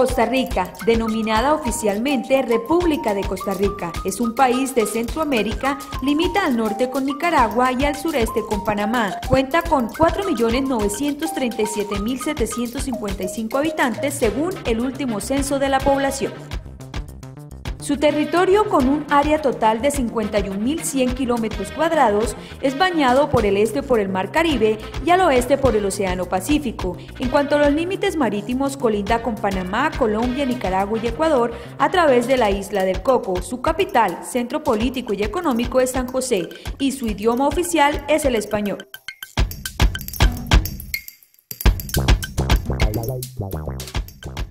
Costa Rica, denominada oficialmente República de Costa Rica, es un país de Centroamérica, limita al norte con Nicaragua y al sureste con Panamá. Cuenta con 4.937.755 habitantes según el último censo de la población. Su territorio, con un área total de 51.100 kilómetros cuadrados, es bañado por el este por el Mar Caribe y al oeste por el Océano Pacífico. En cuanto a los límites marítimos, colinda con Panamá, Colombia, Nicaragua y Ecuador a través de la Isla del Coco. Su capital, centro político y económico, es San José y su idioma oficial es el español.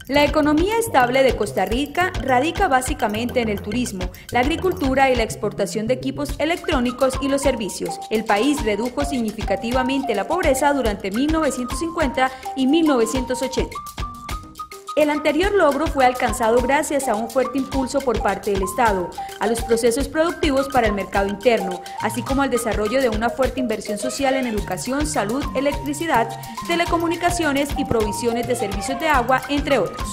La economía estable de Costa Rica radica básicamente en el turismo, la agricultura y la exportación de equipos electrónicos y los servicios. El país redujo significativamente la pobreza durante 1950 y 1980. El anterior logro fue alcanzado gracias a un fuerte impulso por parte del Estado, a los procesos productivos para el mercado interno, así como al desarrollo de una fuerte inversión social en educación, salud, electricidad, telecomunicaciones y provisiones de servicios de agua, entre otros.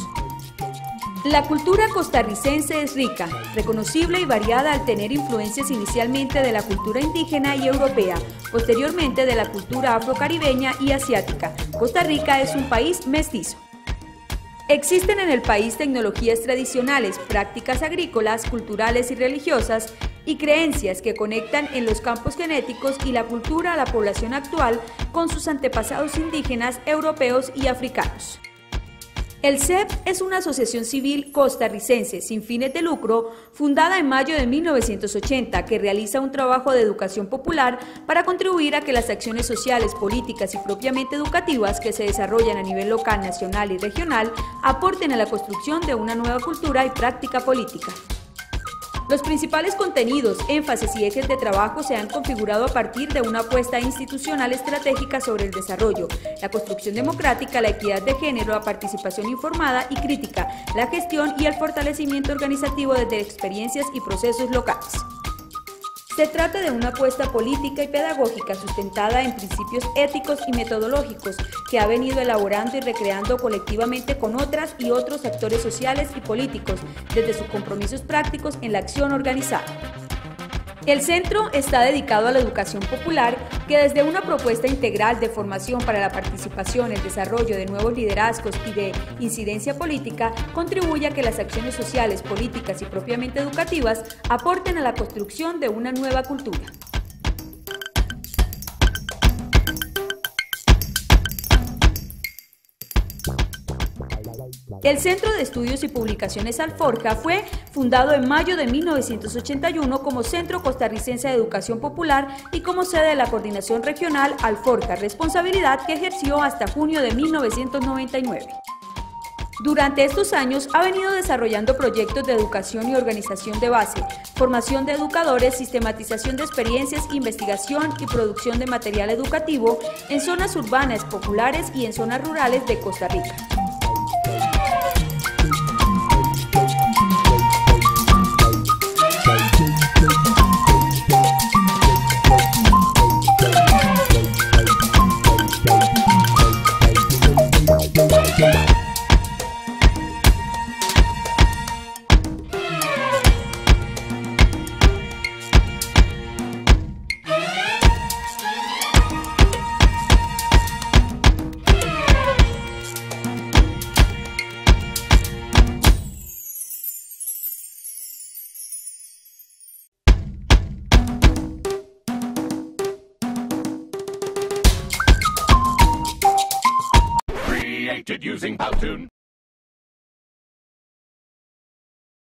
La cultura costarricense es rica, reconocible y variada al tener influencias inicialmente de la cultura indígena y europea, posteriormente de la cultura afrocaribeña y asiática. Costa Rica es un país mestizo. Existen en el país tecnologías tradicionales, prácticas agrícolas, culturales y religiosas y creencias que conectan en los campos genéticos y la cultura a la población actual con sus antepasados indígenas, europeos y africanos. El CEP es una asociación civil costarricense sin fines de lucro fundada en mayo de 1980 que realiza un trabajo de educación popular para contribuir a que las acciones sociales, políticas y propiamente educativas que se desarrollan a nivel local, nacional y regional aporten a la construcción de una nueva cultura y práctica política. Los principales contenidos, énfasis y ejes de trabajo se han configurado a partir de una apuesta institucional estratégica sobre el desarrollo, la construcción democrática, la equidad de género, la participación informada y crítica, la gestión y el fortalecimiento organizativo desde experiencias y procesos locales. Se trata de una apuesta política y pedagógica sustentada en principios éticos y metodológicos que ha venido elaborando y recreando colectivamente con otras y otros actores sociales y políticos desde sus compromisos prácticos en la acción organizada. El centro está dedicado a la educación popular que desde una propuesta integral de formación para la participación, el desarrollo de nuevos liderazgos y de incidencia política contribuye a que las acciones sociales, políticas y propiamente educativas aporten a la construcción de una nueva cultura. El Centro de Estudios y Publicaciones Alforja fue fundado en mayo de 1981 como Centro Costarricense de Educación Popular y como sede de la Coordinación Regional Alforja, responsabilidad que ejerció hasta junio de 1999. Durante estos años ha venido desarrollando proyectos de educación y organización de base, formación de educadores, sistematización de experiencias, investigación y producción de material educativo en zonas urbanas, populares y en zonas rurales de Costa Rica. Using Powtoon.